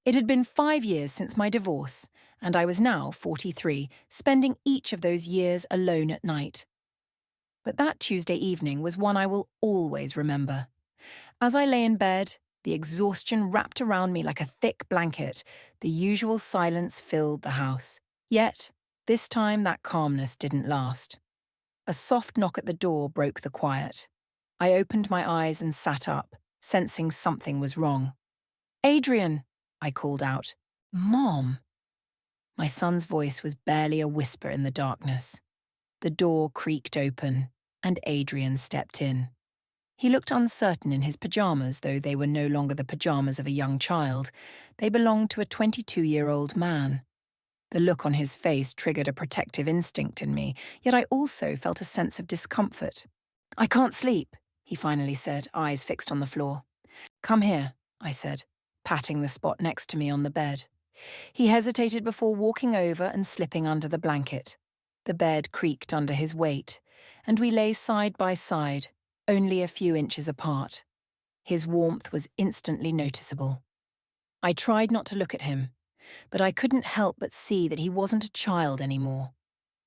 It had been 5 years since my divorce, and I was now 43, spending each of those years alone at night. But that Tuesday evening was one I will always remember. As I lay in bed, the exhaustion wrapped around me like a thick blanket, the usual silence filled the house. Yet, this time that calmness didn't last. A soft knock at the door broke the quiet. I opened my eyes and sat up, sensing something was wrong. "Adrian," I called out. "Mom." My son's voice was barely a whisper in the darkness. The door creaked open, and Adrian stepped in. He looked uncertain in his pajamas, though they were no longer the pajamas of a young child. They belonged to a 22-year-old man. The look on his face triggered a protective instinct in me, yet I also felt a sense of discomfort. "I can't sleep," he finally said, eyes fixed on the floor. "Come here," I said, patting the spot next to me on the bed. He hesitated before walking over and slipping under the blanket. The bed creaked under his weight, and we lay side by side, only a few inches apart. His warmth was instantly noticeable. I tried not to look at him, but I couldn't help but see that he wasn't a child anymore.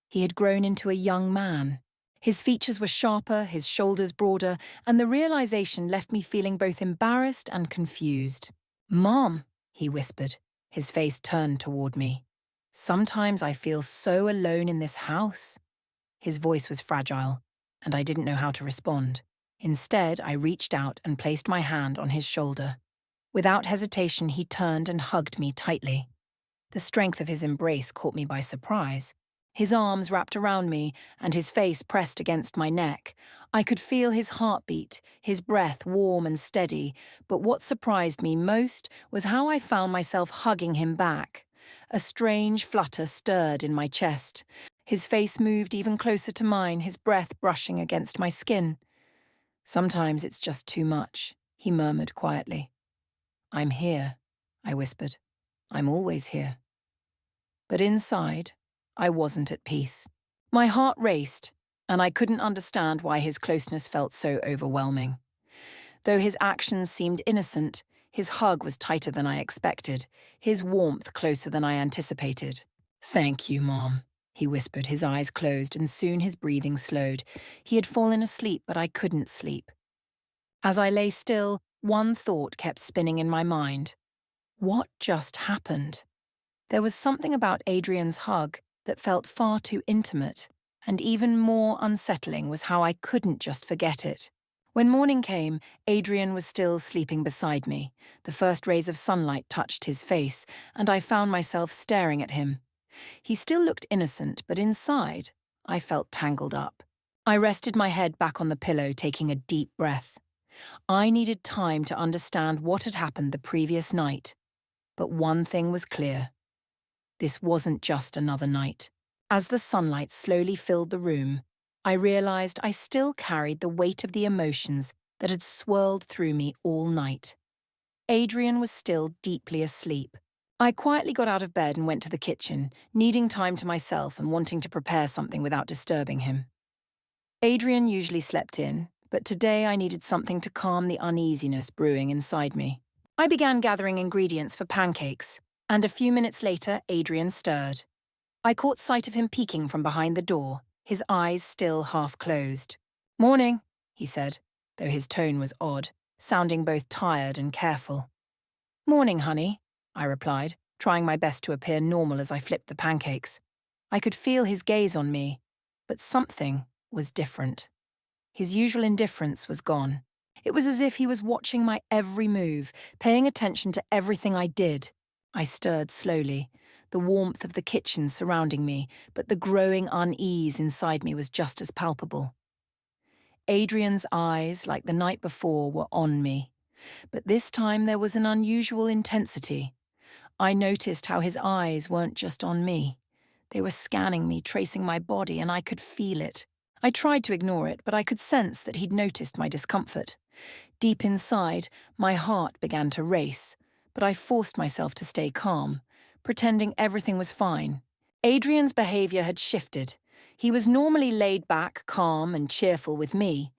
He had grown into a young man. His features were sharper, his shoulders broader, and the realization left me feeling both embarrassed and confused. "Mom," he whispered, his face turned toward me. "Sometimes I feel so alone in this house." His voice was fragile, and I didn't know how to respond. Instead, I reached out and placed my hand on his shoulder. Without hesitation, he turned and hugged me tightly. The strength of his embrace caught me by surprise. His arms wrapped around me, and his face pressed against my neck. I could feel his heartbeat, his breath warm and steady, but what surprised me most was how I found myself hugging him back. A strange flutter stirred in my chest. His face moved even closer to mine, his breath brushing against my skin. "Sometimes it's just too much," he murmured quietly. "I'm here," I whispered. "I'm always here." But inside, I wasn't at peace. My heart raced, and I couldn't understand why his closeness felt so overwhelming. Though his actions seemed innocent, his hug was tighter than I expected, his warmth closer than I anticipated. "Thank you, Mom," he whispered, his eyes closed, and soon his breathing slowed. He had fallen asleep, but I couldn't sleep. As I lay still, one thought kept spinning in my mind. What just happened? There was something about Adrian's hug that felt far too intimate, and even more unsettling was how I couldn't just forget it. When morning came, Adrian was still sleeping beside me. The first rays of sunlight touched his face, and I found myself staring at him. He still looked innocent, but inside, I felt tangled up. I rested my head back on the pillow, taking a deep breath. I needed time to understand what had happened the previous night. But one thing was clear. This wasn't just another night. As the sunlight slowly filled the room, I realized I still carried the weight of the emotions that had swirled through me all night. Adrian was still deeply asleep. I quietly got out of bed and went to the kitchen, needing time to myself and wanting to prepare something without disturbing him. Adrian usually slept in, but today I needed something to calm the uneasiness brewing inside me. I began gathering ingredients for pancakes, and a few minutes later Adrian stirred. I caught sight of him peeking from behind the door, his eyes still half closed. "Morning," he said, though his tone was odd, sounding both tired and careful. "Morning, honey," I replied, trying my best to appear normal as I flipped the pancakes. I could feel his gaze on me, but something was different. His usual indifference was gone. It was as if he was watching my every move, paying attention to everything I did. I stirred slowly, the warmth of the kitchen surrounding me, but the growing unease inside me was just as palpable. Adrian's eyes, like the night before, were on me, but this time there was an unusual intensity. I noticed how his eyes weren't just on me. They were scanning me, tracing my body, and I could feel it. I tried to ignore it, but I could sense that he'd noticed my discomfort. Deep inside, my heart began to race, but I forced myself to stay calm, pretending everything was fine. Adrian's behavior had shifted. He was normally laid back, calm, and cheerful with me,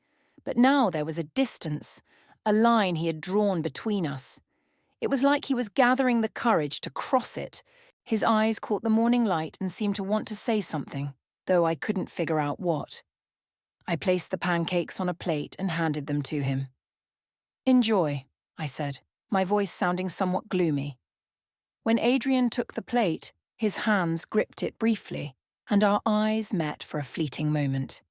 but now there was a distance, a line he had drawn between us. It was like he was gathering the courage to cross it. His eyes caught the morning light and seemed to want to say something, though I couldn't figure out what. I placed the pancakes on a plate and handed them to him. "Enjoy," I said, my voice sounding somewhat gloomy. When Adrian took the plate, his hands gripped it briefly, and our eyes met for a fleeting moment.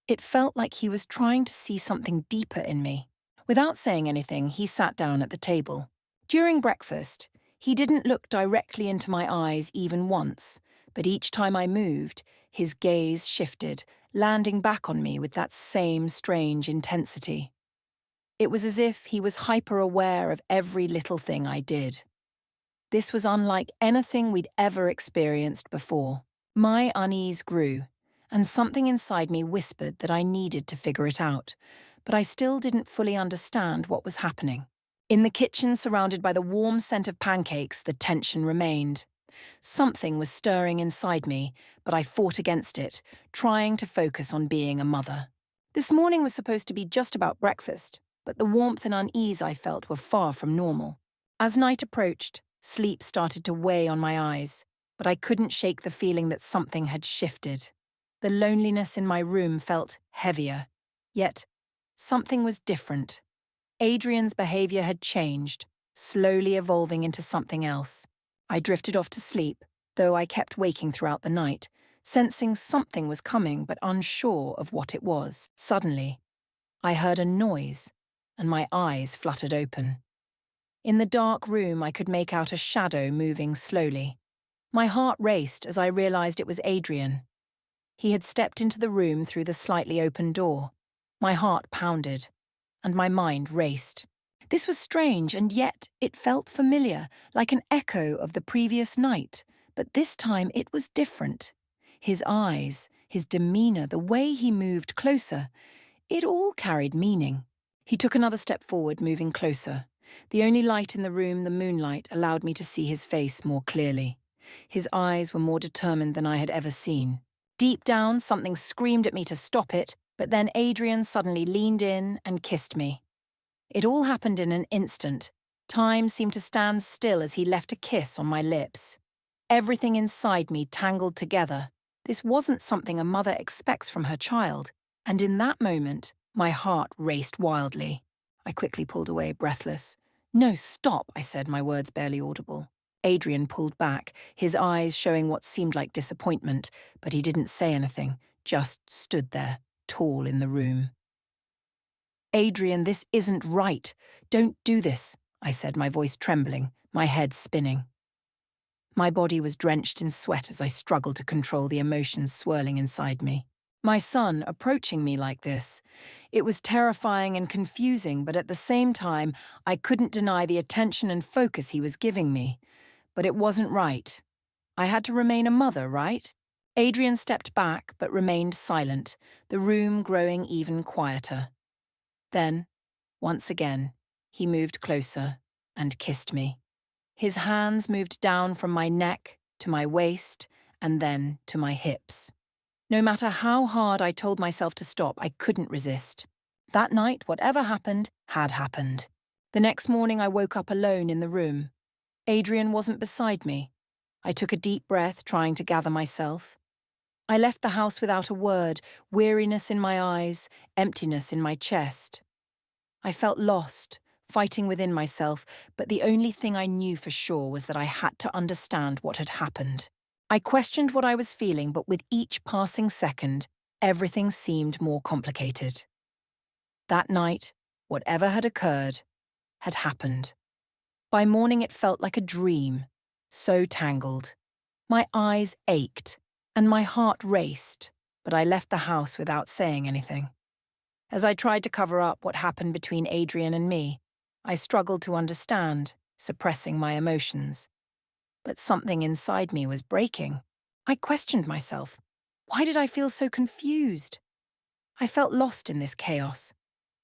It felt like he was trying to see something deeper in me. Without saying anything, he sat down at the table. During breakfast, he didn't look directly into my eyes even once, but each time I moved, his gaze shifted, landing back on me with that same strange intensity. It was as if he was hyper-aware of every little thing I did. This was unlike anything we'd ever experienced before. My unease grew, and something inside me whispered that I needed to figure it out, but I still didn't fully understand what was happening. In the kitchen, surrounded by the warm scent of pancakes, the tension remained. Something was stirring inside me, but I fought against it, trying to focus on being a mother. This morning was supposed to be just about breakfast, but the warmth and unease I felt were far from normal. As night approached, sleep started to weigh on my eyes, but I couldn't shake the feeling that something had shifted. The loneliness in my room felt heavier, yet something was different. Adrian's behavior had changed, slowly evolving into something else. I drifted off to sleep, though I kept waking throughout the night, sensing something was coming but unsure of what it was. Suddenly, I heard a noise, and my eyes fluttered open. In the dark room, I could make out a shadow moving slowly. My heart raced as I realized it was Adrian. He had stepped into the room through the slightly open door. My heart pounded, and my mind raced. This was strange, and yet it felt familiar, like an echo of the previous night. But this time it was different. His eyes, his demeanor, the way he moved closer, it all carried meaning. He took another step forward, moving closer. The only light in the room, the moonlight, allowed me to see his face more clearly. His eyes were more determined than I had ever seen. Deep down, something screamed at me to stop it, but then Adrian suddenly leaned in and kissed me. It all happened in an instant. Time seemed to stand still as he left a kiss on my lips. Everything inside me tangled together. This wasn't something a mother expects from her child, and in that moment, my heart raced wildly. I quickly pulled away, breathless. "No, stop," I said, my words barely audible. Adrian pulled back, his eyes showing what seemed like disappointment, but he didn't say anything, just stood there, tall in the room. "Adrian, this isn't right. Don't do this," I said, my voice trembling, my head spinning. My body was drenched in sweat as I struggled to control the emotions swirling inside me. My son approaching me like this. It was terrifying and confusing, but at the same time, I couldn't deny the attention and focus he was giving me. But it wasn't right. I had to remain a mother, right? Adrian stepped back but remained silent, the room growing even quieter. Then, once again, he moved closer and kissed me. His hands moved down from my neck to my waist and then to my hips. No matter how hard I told myself to stop, I couldn't resist. That night, whatever happened, had happened. The next morning, I woke up alone in the room. Adrian wasn't beside me. I took a deep breath, trying to gather myself. I left the house without a word, weariness in my eyes, emptiness in my chest. I felt lost, fighting within myself, but the only thing I knew for sure was that I had to understand what had happened. I questioned what I was feeling, but with each passing second, everything seemed more complicated. That night, whatever had occurred, had happened. By morning it felt like a dream, so tangled. My eyes ached, and my heart raced, but I left the house without saying anything. As I tried to cover up what happened between Adrian and me, I struggled to understand, suppressing my emotions. But something inside me was breaking. I questioned myself. Why did I feel so confused? I felt lost in this chaos.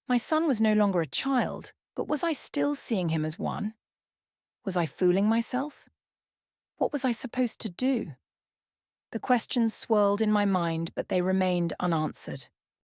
My son was no longer a child, but was I still seeing him as one? Was I fooling myself? What was I supposed to do? The questions swirled in my mind, but they remained unanswered.